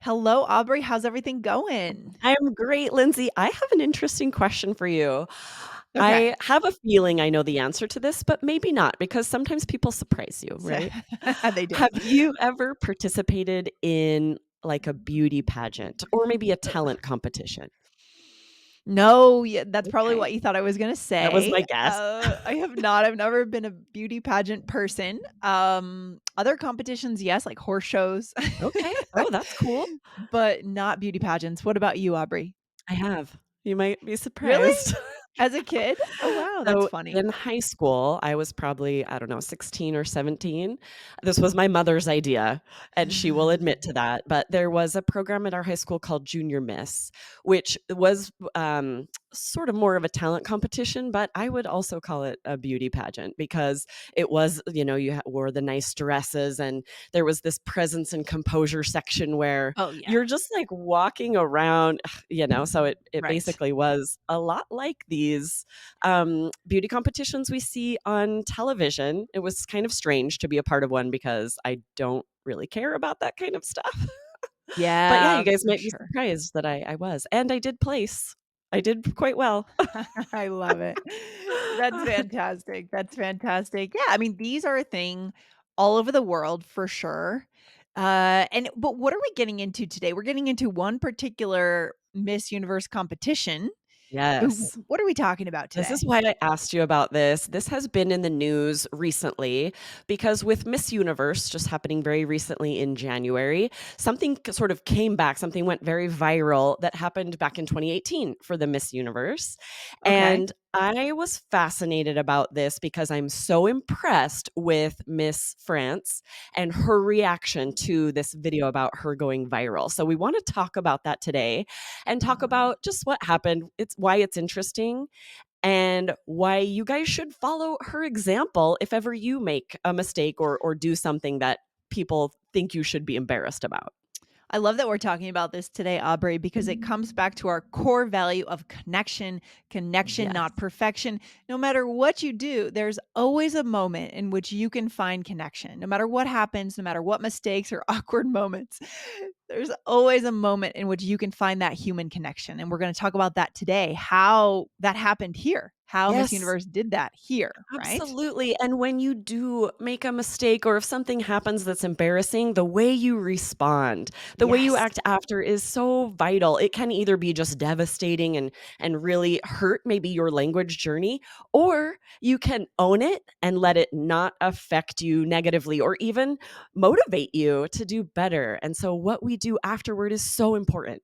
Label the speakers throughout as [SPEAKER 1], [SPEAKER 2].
[SPEAKER 1] Hello, Aubrey. How's everything going?
[SPEAKER 2] I'm great, Lindsay. I have an interesting question for you.
[SPEAKER 1] Okay.
[SPEAKER 2] I have a feeling I know the answer to this, but maybe not because sometimes people surprise you,
[SPEAKER 1] So
[SPEAKER 2] right?
[SPEAKER 1] they do.
[SPEAKER 2] Have you ever participated in like a beauty pageant or maybe a talent competition?
[SPEAKER 1] No, yeah, that's probably
[SPEAKER 2] Okay.
[SPEAKER 1] what you thought I was gonna
[SPEAKER 2] That was
[SPEAKER 1] say.
[SPEAKER 2] my guess.
[SPEAKER 1] I have not. I've never been a beauty pageant person. Other competitions, yes, like horse shows,
[SPEAKER 2] Okay. Oh, that's cool.
[SPEAKER 1] but not beauty pageants. What about you, Aubrey?
[SPEAKER 2] I have. You might be
[SPEAKER 1] Really?
[SPEAKER 2] surprised.
[SPEAKER 1] As a kid? Oh, wow, that's
[SPEAKER 2] So
[SPEAKER 1] funny.
[SPEAKER 2] in high school, I was probably, I don't know, 16 or 17. This was my mother's idea, and she will admit to that. But there was a program at our high school called Junior Miss, which was sort of more of a talent competition, but I would also call it a beauty pageant because it was, wore the nice dresses, and there was this presence and composure section where
[SPEAKER 1] Oh, yeah.
[SPEAKER 2] you're just like walking around, so it
[SPEAKER 1] Right.
[SPEAKER 2] basically was a lot like these beauty competitions we see on television. It was kind of strange to be a part of one because I don't really care about that kind of stuff. But yeah, you
[SPEAKER 1] Yeah,
[SPEAKER 2] guys
[SPEAKER 1] for
[SPEAKER 2] might be
[SPEAKER 1] sure.
[SPEAKER 2] surprised that I was, and I did place. I did quite well.
[SPEAKER 1] I love it. That's fantastic. That's fantastic. Yeah, I mean, these are a thing all over the world for sure. But what are we getting into today? We're getting into one particular Miss Universe competition.
[SPEAKER 2] Yes.
[SPEAKER 1] What are we talking about
[SPEAKER 2] This is
[SPEAKER 1] today?
[SPEAKER 2] why I asked you about this. This has been in the news recently because with Miss Universe just happening very recently in January, something sort of came back, something went very viral that happened back in 2018 for the Miss Universe.
[SPEAKER 1] Okay.
[SPEAKER 2] And I was fascinated about this because I'm so impressed with Miss France and her reaction to this video about her going viral. So we want to talk about that today and talk about just what happened. It's why it's interesting and why you guys should follow her example if ever you make a mistake or do something that people think you should be embarrassed about.
[SPEAKER 1] I love that we're talking about this today, Aubrey, because it comes back to our core value of connection, connection,
[SPEAKER 2] Yes.
[SPEAKER 1] not perfection. No matter what you do, there's always a moment in which you can find connection. No matter what happens, no matter what mistakes or awkward moments, there's always a moment in which you can find that human connection. And we're going to talk about that today, how that happened here, how Miss
[SPEAKER 2] Yes.
[SPEAKER 1] Universe did that here, right?
[SPEAKER 2] Absolutely, and when you do make a mistake or if something happens that's embarrassing, the way you respond, the way you
[SPEAKER 1] Yes.
[SPEAKER 2] act after is so vital. It can either be just devastating and really hurt maybe your language journey, or you can own it and let it not affect you negatively or even motivate you to do better. And so what we do afterward is so important.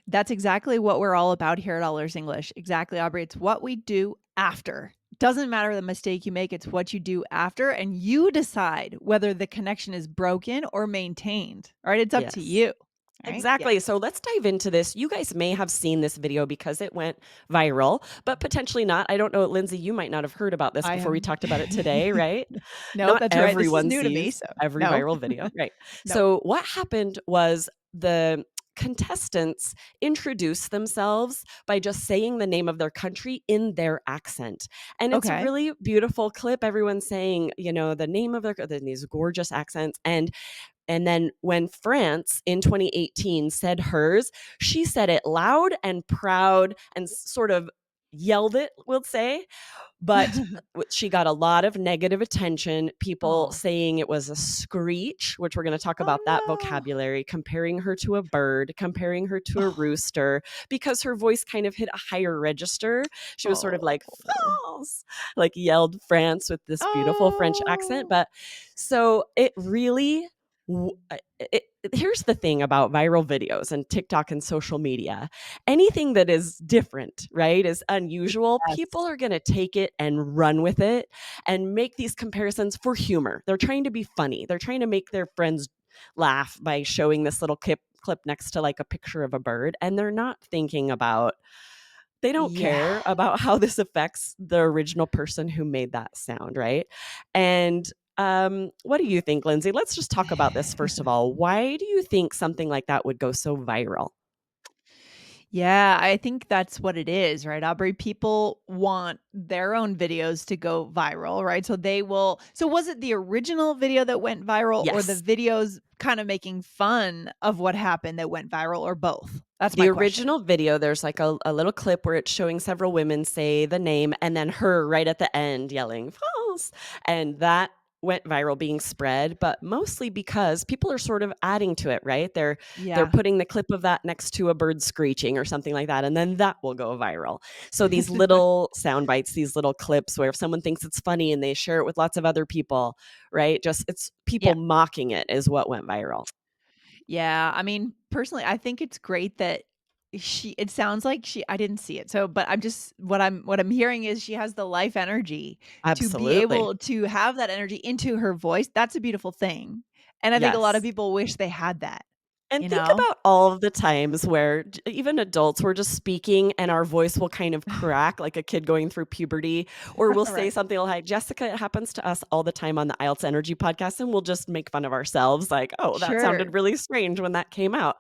[SPEAKER 1] That's exactly what we're all about here at All Ears English. Exactly, Aubrey. It's what we do after. Doesn't matter the mistake you make, it's what you do after, and you decide whether the connection is broken or maintained. All right, it's up to
[SPEAKER 2] Yes.
[SPEAKER 1] you. All right? Yeah.
[SPEAKER 2] Exactly. So let's dive into this. You guys may have seen this video because it went viral, but potentially not. I don't know, Lindsay, you might not have heard about this
[SPEAKER 1] I
[SPEAKER 2] before
[SPEAKER 1] have
[SPEAKER 2] we talked about it today, right?
[SPEAKER 1] No,
[SPEAKER 2] Not
[SPEAKER 1] that's right. This is
[SPEAKER 2] everyone
[SPEAKER 1] new to me,
[SPEAKER 2] sees
[SPEAKER 1] so
[SPEAKER 2] every
[SPEAKER 1] no.
[SPEAKER 2] viral video, right?
[SPEAKER 1] No.
[SPEAKER 2] So what happened was the contestants introduced themselves by just saying the name of their country in their accent. And it's a
[SPEAKER 1] Okay.
[SPEAKER 2] really beautiful clip. Everyone's saying, the name of these gorgeous accents. And then when France in 2018 said hers, she said it loud and proud and sort of yelled it, we'll say. But she got a lot of negative attention, people
[SPEAKER 1] Oh.
[SPEAKER 2] saying it was a screech, which we're going to talk
[SPEAKER 1] Oh,
[SPEAKER 2] about that
[SPEAKER 1] no.
[SPEAKER 2] vocabulary, comparing her to a bird, comparing her to a
[SPEAKER 1] Oh.
[SPEAKER 2] rooster, because her voice kind of hit a higher register. She was sort of like,
[SPEAKER 1] Oh.
[SPEAKER 2] France, like yelled France with this beautiful French accent.
[SPEAKER 1] Oh.
[SPEAKER 2] But so it really here's the thing about viral videos and TikTok and social media. Anything that is different, right, is unusual,
[SPEAKER 1] Yes.
[SPEAKER 2] people are going to take it and run with it and make these comparisons for humor. They're trying to be funny. They're trying to make their friends laugh by showing this little clip next to like a picture of a bird, and they're not thinking about they don't
[SPEAKER 1] Yeah.
[SPEAKER 2] care about how this affects the original person who made that sound, right? And what do you think, Lindsay? Let's just talk about this first of all. Why do you think something like that would go so viral?
[SPEAKER 1] Yeah, I think that's what it is, right, Aubrey? People want their own videos to go viral, right? So was it the original video that went viral or the
[SPEAKER 2] Yes.
[SPEAKER 1] videos kind of making fun of what happened that went viral or both? That's
[SPEAKER 2] The
[SPEAKER 1] my question.
[SPEAKER 2] original video, there's like a little clip where it's showing several women say the name and then her right at the end yelling, "False," and that went viral being spread, but mostly because people are sort of adding to it, right? They're
[SPEAKER 1] Yeah.
[SPEAKER 2] putting the clip of that next to a bird screeching or something like that, and then that will go viral. So these little sound bites, these little clips where if someone thinks it's funny and they share it with lots of other people, right? Just it's
[SPEAKER 1] Yeah.
[SPEAKER 2] people mocking it is what went viral.
[SPEAKER 1] Yeah, I mean, personally, I think it's great that it sounds like I didn't see it. So, but I'm just what I'm hearing is she has the life energy to be
[SPEAKER 2] Absolutely.
[SPEAKER 1] able to have that energy into her voice. That's a beautiful thing. And I think a lot of
[SPEAKER 2] Yes.
[SPEAKER 1] people wish they had that,
[SPEAKER 2] And
[SPEAKER 1] you
[SPEAKER 2] think
[SPEAKER 1] know?
[SPEAKER 2] about all of the times where even adults, we're just speaking and our voice will kind of crack like a kid going through puberty, or we'll say
[SPEAKER 1] Right.
[SPEAKER 2] something like, Jessica, it happens to us all the time on the IELTS Energy podcast, and we'll just make fun of ourselves like, oh, that
[SPEAKER 1] Sure.
[SPEAKER 2] sounded really strange when that came out.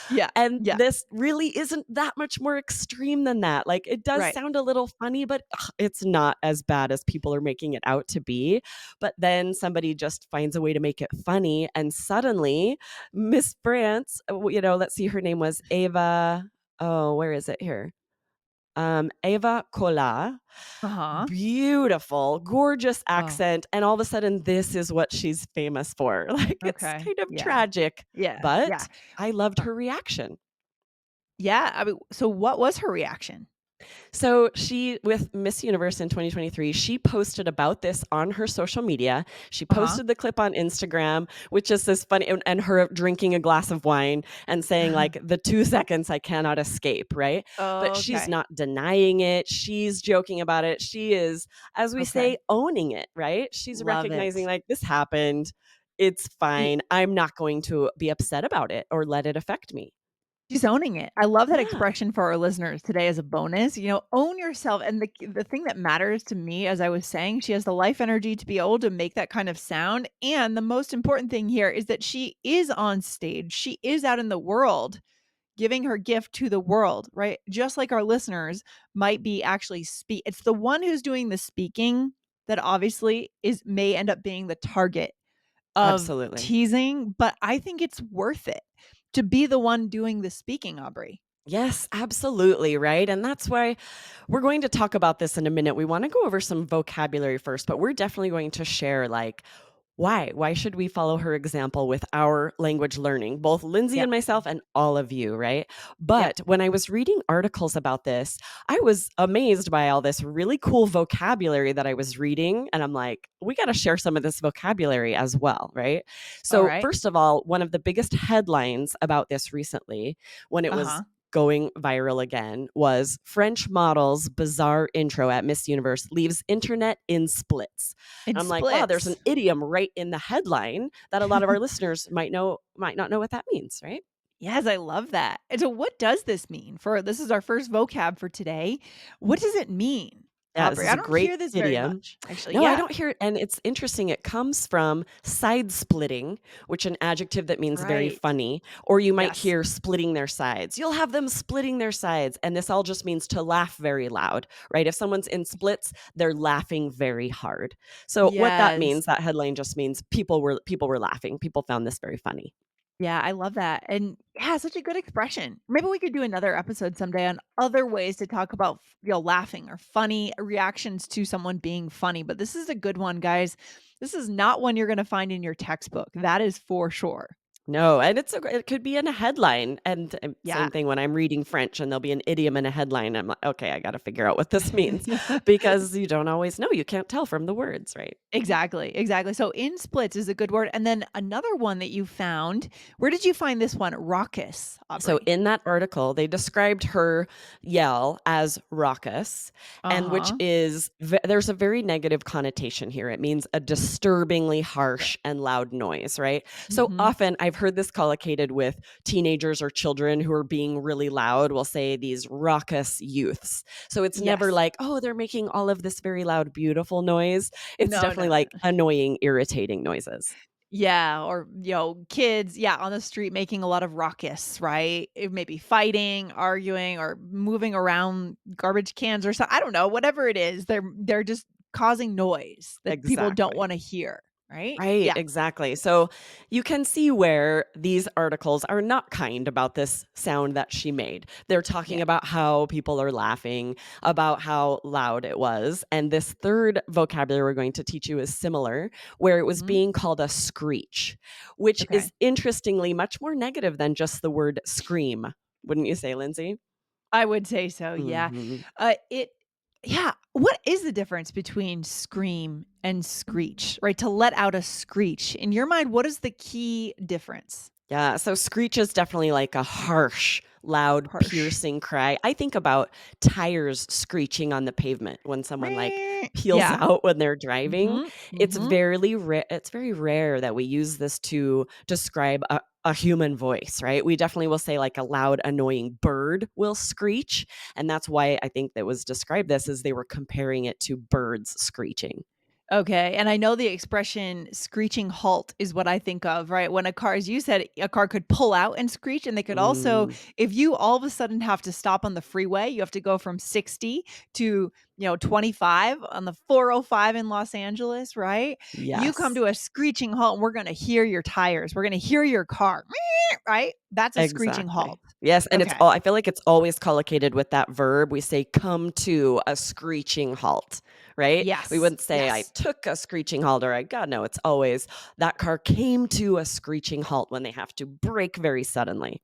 [SPEAKER 1] Yeah.
[SPEAKER 2] And
[SPEAKER 1] Yeah.
[SPEAKER 2] this really isn't that much more extreme than that. Like, it does
[SPEAKER 1] Right.
[SPEAKER 2] sound a little funny, but it's not as bad as people are making it out to be. But then somebody just finds a way to make it funny, and suddenly Miss France, let's see, her name was Ava. Oh, where is it here? Ava Kola,
[SPEAKER 1] Uh-huh.
[SPEAKER 2] beautiful, gorgeous
[SPEAKER 1] Oh,
[SPEAKER 2] accent, and all of a sudden, this is what she's famous for. Like, it's
[SPEAKER 1] okay.
[SPEAKER 2] kind of
[SPEAKER 1] Yeah.
[SPEAKER 2] tragic,
[SPEAKER 1] Yeah. Yeah.
[SPEAKER 2] but I loved
[SPEAKER 1] Uh,
[SPEAKER 2] her reaction.
[SPEAKER 1] yeah. I mean, so what was her reaction?
[SPEAKER 2] So she with Miss Universe in 2023, she posted about this on her social media. She
[SPEAKER 1] Uh-huh.
[SPEAKER 2] posted the clip on Instagram, which is this funny and her drinking a glass of wine and saying like the 2 seconds I cannot escape, right? But she's
[SPEAKER 1] Okay.
[SPEAKER 2] not denying it. She's joking about it. She is, as we
[SPEAKER 1] Okay.
[SPEAKER 2] say, owning it, right? She's
[SPEAKER 1] Love
[SPEAKER 2] recognizing
[SPEAKER 1] it.
[SPEAKER 2] like this happened. It's fine. I'm not going to be upset about it or let it affect me.
[SPEAKER 1] She's owning it. I love that
[SPEAKER 2] Yeah,
[SPEAKER 1] expression for our listeners today as a bonus. Own yourself. And the thing that matters to me, as I was saying, she has the life energy to be able to make that kind of sound. And the most important thing here is that she is on stage. She is out in the world giving her gift to the world, right? Just like our listeners might be actually it's the one who's doing the speaking that obviously may end up being the target of
[SPEAKER 2] absolutely.
[SPEAKER 1] teasing, but I think it's worth it to be the one doing the speaking, Aubrey.
[SPEAKER 2] Yes, absolutely, right? And that's why we're going to talk about this in a minute. We want to go over some vocabulary first, but we're definitely going to share like why? Why should we follow her example with our language learning? Both Lindsay and
[SPEAKER 1] Yep,
[SPEAKER 2] myself and all of you, right?
[SPEAKER 1] yep.
[SPEAKER 2] But when I was reading articles about this, I was amazed by all this really cool vocabulary that I was reading. And I'm like, we got to share some of this vocabulary as well, right?
[SPEAKER 1] All
[SPEAKER 2] So,
[SPEAKER 1] right.
[SPEAKER 2] first of all, one of the biggest headlines about this recently, when it was
[SPEAKER 1] Uh-huh.
[SPEAKER 2] going viral again, was French model's bizarre intro at Miss Universe leaves internet in splits.
[SPEAKER 1] It
[SPEAKER 2] And I'm like, wow, there's an
[SPEAKER 1] splits.
[SPEAKER 2] idiom right in the headline that a lot of our listeners might not know what that means, right?
[SPEAKER 1] Yes, I love that. And so what does this mean? For this is our first vocab for today. What does it mean,
[SPEAKER 2] Yeah, this
[SPEAKER 1] Aubrey?
[SPEAKER 2] is
[SPEAKER 1] I
[SPEAKER 2] a
[SPEAKER 1] don't
[SPEAKER 2] great
[SPEAKER 1] hear this very
[SPEAKER 2] idiom.
[SPEAKER 1] much, actually.
[SPEAKER 2] No, I
[SPEAKER 1] Yeah.
[SPEAKER 2] don't hear it. And it's interesting. It comes from side splitting, which an adjective that means very
[SPEAKER 1] Right.
[SPEAKER 2] funny, or you might
[SPEAKER 1] Yes.
[SPEAKER 2] hear splitting their sides. You'll have them splitting their sides. And this all just means to laugh very loud, right? If someone's in splits, they're laughing very hard. So what that
[SPEAKER 1] Yes.
[SPEAKER 2] means, that headline just means people were laughing. People found this very funny.
[SPEAKER 1] Yeah, I love that. And yeah, such a good expression. Maybe we could do another episode someday on other ways to talk about, laughing or funny reactions to someone being funny. But this is a good one, guys. This is not one you're going to find in your textbook. That is for sure.
[SPEAKER 2] No, and it could be in a headline, and,
[SPEAKER 1] Yeah.
[SPEAKER 2] same thing when I'm reading French and there'll be an idiom in a headline, I'm like, "Okay, I gotta figure out what this means," because you don't always know, you can't tell from the words, right?
[SPEAKER 1] Exactly, exactly. So in splits is a good word. And then another one that you found, where did you find this one? Raucous,
[SPEAKER 2] So
[SPEAKER 1] Aubrey.
[SPEAKER 2] in that article, they described her yell as raucous, and which
[SPEAKER 1] Uh-huh.
[SPEAKER 2] is there's a very negative connotation here. It means a disturbingly
[SPEAKER 1] Right.
[SPEAKER 2] harsh and loud noise, right? So
[SPEAKER 1] Mhm.
[SPEAKER 2] often I've heard this collocated with teenagers or children who are being really loud. We'll say these raucous youths. So it's never
[SPEAKER 1] Yes.
[SPEAKER 2] like, oh, they're making all of this very loud, beautiful noise. It's
[SPEAKER 1] No, no,
[SPEAKER 2] definitely
[SPEAKER 1] no,
[SPEAKER 2] like
[SPEAKER 1] no.
[SPEAKER 2] annoying, irritating noises.
[SPEAKER 1] Yeah, or, kids, yeah, on the street making a lot of ruckus, right? It may be fighting, arguing, or moving around garbage cans or I don't know, whatever it is, they're just causing noise that people don't
[SPEAKER 2] Exactly.
[SPEAKER 1] wanna hear, right?
[SPEAKER 2] Right,
[SPEAKER 1] Yeah,
[SPEAKER 2] exactly. So you can see where these articles are not kind about this sound that she made. They're talking
[SPEAKER 1] yeah.
[SPEAKER 2] about how people are laughing, about how loud it was. And this third vocabulary we're going to teach you is similar, where it was
[SPEAKER 1] Mhm.
[SPEAKER 2] being called a screech, which
[SPEAKER 1] Okay.
[SPEAKER 2] is interestingly much more negative than just the word scream. Wouldn't you say, Lindsay?
[SPEAKER 1] I would say so, yeah.
[SPEAKER 2] Mhm.
[SPEAKER 1] It yeah, what is the difference between scream and screech, right? To let out a screech. In your mind, what is the key difference?
[SPEAKER 2] Yeah, so screech is definitely like a harsh, loud,
[SPEAKER 1] Harsh.
[SPEAKER 2] piercing cry. I think about tires screeching on the pavement when someone like
[SPEAKER 1] Meh.
[SPEAKER 2] peels
[SPEAKER 1] Yeah.
[SPEAKER 2] out when they're driving.
[SPEAKER 1] Mhm,
[SPEAKER 2] It's
[SPEAKER 1] mhm.
[SPEAKER 2] very rare that we use this to describe a human voice, right? We definitely will say like a loud, annoying bird will screech. And that's why I think that was described this as they were comparing it to birds screeching.
[SPEAKER 1] Okay, and I know the expression "screeching halt" is what I think of, right? When a car as you said, a car could pull out and screech, and they could also
[SPEAKER 2] Mm,
[SPEAKER 1] if you all of a sudden have to stop on the freeway, you have to go from 60 to, 25 on the 405 in Los Angeles, right? You come
[SPEAKER 2] yes.
[SPEAKER 1] to a screeching halt, and we're gonna hear your tires, we're gonna hear your car, right? That's a screeching halt.
[SPEAKER 2] Exactly. Yes, and it's
[SPEAKER 1] Okay.
[SPEAKER 2] all I feel like it's always collocated with that verb. We say come to a screeching halt, right? We
[SPEAKER 1] Yes,
[SPEAKER 2] wouldn't say I
[SPEAKER 1] yes.
[SPEAKER 2] took a screeching halt or I God, no, it's always that car came to a screeching halt when they have to brake very suddenly.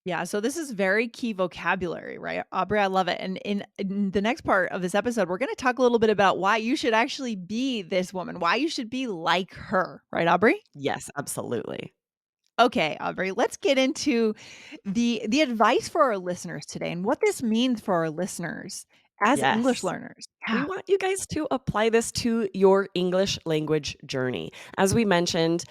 [SPEAKER 1] Yeah, so this is very key vocabulary, right? Aubrey, I love it. And in the next part of this episode, we're going to talk a little bit about why you should actually be this woman, why you should be like her, right, Aubrey?
[SPEAKER 2] Yes, absolutely.
[SPEAKER 1] Okay, Aubrey, let's get into the advice for our listeners today and what this means for our listeners as English
[SPEAKER 2] Yes.
[SPEAKER 1] learners.
[SPEAKER 2] We
[SPEAKER 1] Yeah.
[SPEAKER 2] want you guys to apply this to your English language journey. As we mentioned,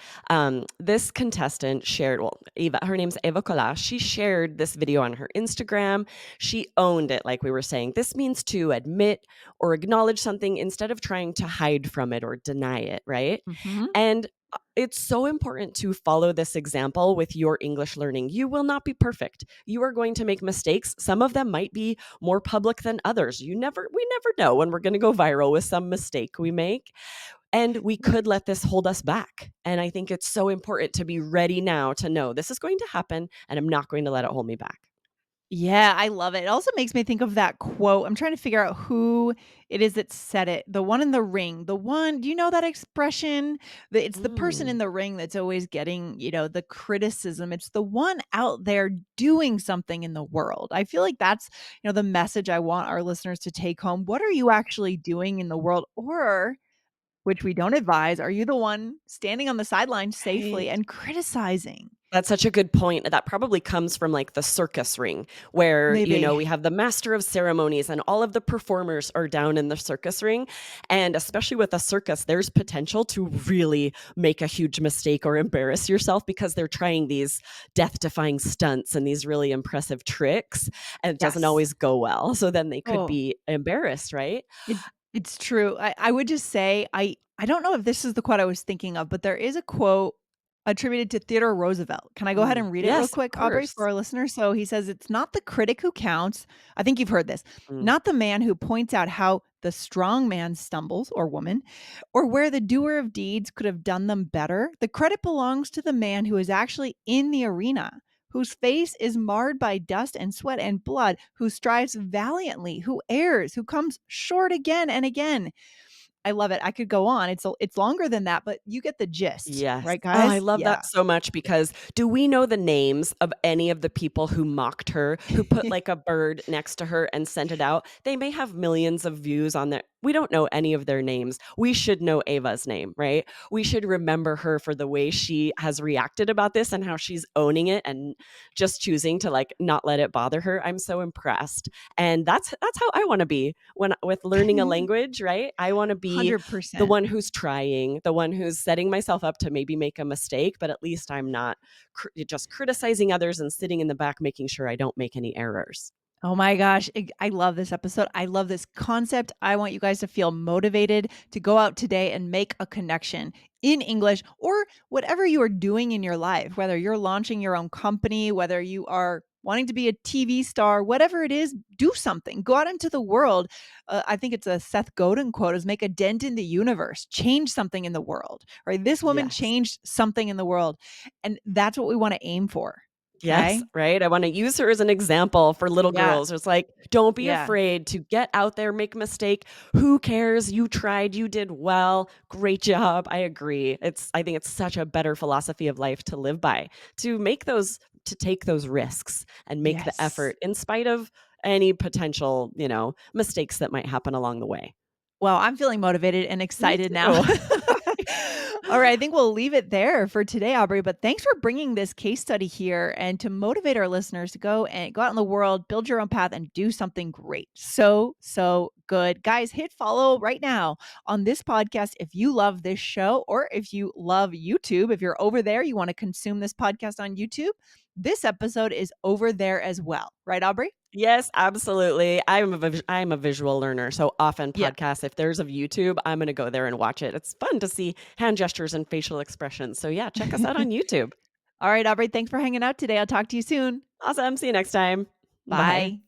[SPEAKER 2] this contestant shared, well, Eva, her name's Eva Colas. She shared this video on her Instagram. She owned it, like we were saying. This means to admit or acknowledge something instead of trying to hide from it or deny it, right?
[SPEAKER 1] Mhm.
[SPEAKER 2] And it's so important to follow this example with your English learning. You will not be perfect. You are going to make mistakes. Some of them might be more public than others. We never know when we're going to go viral with some mistake we make. And we could let this hold us back. And I think it's so important to be ready now to know this is going to happen and I'm not going to let it hold me back.
[SPEAKER 1] Yeah, I love it. It also makes me think of that quote. I'm trying to figure out who it is that said it. The one in the ring. The one, do you know that expression? It's the person in
[SPEAKER 2] Mm,
[SPEAKER 1] the ring that's always getting, the criticism. It's the one out there doing something in the world. I feel like that's, the message I want our listeners to take home. What are you actually doing in the world? Or, which we don't advise, are you the one standing on the sidelines safely
[SPEAKER 2] right.
[SPEAKER 1] and criticizing?
[SPEAKER 2] That's such a good point. That probably comes from like the circus ring where,
[SPEAKER 1] Maybe.
[SPEAKER 2] we have the master of ceremonies and all of the performers are down in the circus ring. And especially with a circus, there's potential to really make a huge mistake or embarrass yourself because they're trying these death defying stunts and these really impressive tricks. And it doesn't
[SPEAKER 1] Yes.
[SPEAKER 2] always go well. So then they could
[SPEAKER 1] Oh.
[SPEAKER 2] be embarrassed, right?
[SPEAKER 1] It it's true. I would just say I don't know if this is the quote I was thinking of, but there is a quote attributed to Theodore Roosevelt. Can I go ahead
[SPEAKER 2] Mm.
[SPEAKER 1] and read it real
[SPEAKER 2] Yes, of
[SPEAKER 1] quick, Aubrey, for
[SPEAKER 2] course.
[SPEAKER 1] our listeners? So he says, "It's not the critic who counts." I think you've heard this.
[SPEAKER 2] Mm.
[SPEAKER 1] "Not the man who points out how the strong man stumbles or woman, or where the doer of deeds could have done them better. The credit belongs to the man who is actually in the arena, whose face is marred by dust and sweat and blood, who strives valiantly, who errs, who comes short again and again." I love it. I could go on. It's longer than that, but you get the gist,
[SPEAKER 2] Yes.
[SPEAKER 1] right,
[SPEAKER 2] Oh, I
[SPEAKER 1] guys?
[SPEAKER 2] love
[SPEAKER 1] Yeah.
[SPEAKER 2] that so much because do we know the names of any of the people who mocked her, who put like a bird next to her and sent it out? They may have millions of views on their we don't know any of their names. We should know Ava's name, right? We should remember her for the way she has reacted about this and how she's owning it and just choosing to like not let it bother her. I'm so impressed. And that's how I want to be when with learning a language, right? I want to be the
[SPEAKER 1] 100%.
[SPEAKER 2] one who's trying, the one who's setting myself up to maybe make a mistake, but at least I'm not just criticizing others and sitting in the back making sure I don't make any errors.
[SPEAKER 1] Oh my gosh, I love this episode. I love this concept. I want you guys to feel motivated to go out today and make a connection in English or whatever you are doing in your life, whether you're launching your own company, whether you are wanting to be a TV star, whatever it is, do something. Go out into the world. I think it's a Seth Godin quote is make a dent in the universe, change something in the world, right? This woman
[SPEAKER 2] Yes.
[SPEAKER 1] changed something in the world. And that's what we want to aim for.
[SPEAKER 2] Yes,
[SPEAKER 1] Okay.
[SPEAKER 2] right? I wanna use her as an example for little
[SPEAKER 1] Yeah.
[SPEAKER 2] girls. It's like, "Don't be
[SPEAKER 1] Yeah.
[SPEAKER 2] afraid to get out there, make a mistake. Who cares? You tried, you did well. Great job." I agree. I think it's such a better philosophy of life to live by, to take those risks and make the
[SPEAKER 1] Yes.
[SPEAKER 2] effort in spite of any potential, mistakes that might happen along the way.
[SPEAKER 1] Well, I'm feeling motivated and
[SPEAKER 2] Me
[SPEAKER 1] excited now.
[SPEAKER 2] too.
[SPEAKER 1] All right, I think we'll leave it there for today, Aubrey. But thanks for bringing this case study here and to motivate our listeners to go out in the world, build your own path, and do something great. So, so good. Guys, hit follow right now on this podcast if you love this show or if you love YouTube. If you're over there, you want to consume this podcast on YouTube, this episode is over there as well. Right, Aubrey?
[SPEAKER 2] Yes, absolutely. I'm a visual learner, so often
[SPEAKER 1] Yeah.
[SPEAKER 2] podcasts, if there's of YouTube, I'm gonna go there and watch it. It's fun to see hand gestures and facial expressions. So yeah, check us out on YouTube.
[SPEAKER 1] All right, Aubrey, thanks for hanging out today. I'll talk to you soon.
[SPEAKER 2] Awesome. See you next time. Bye.
[SPEAKER 1] Bye.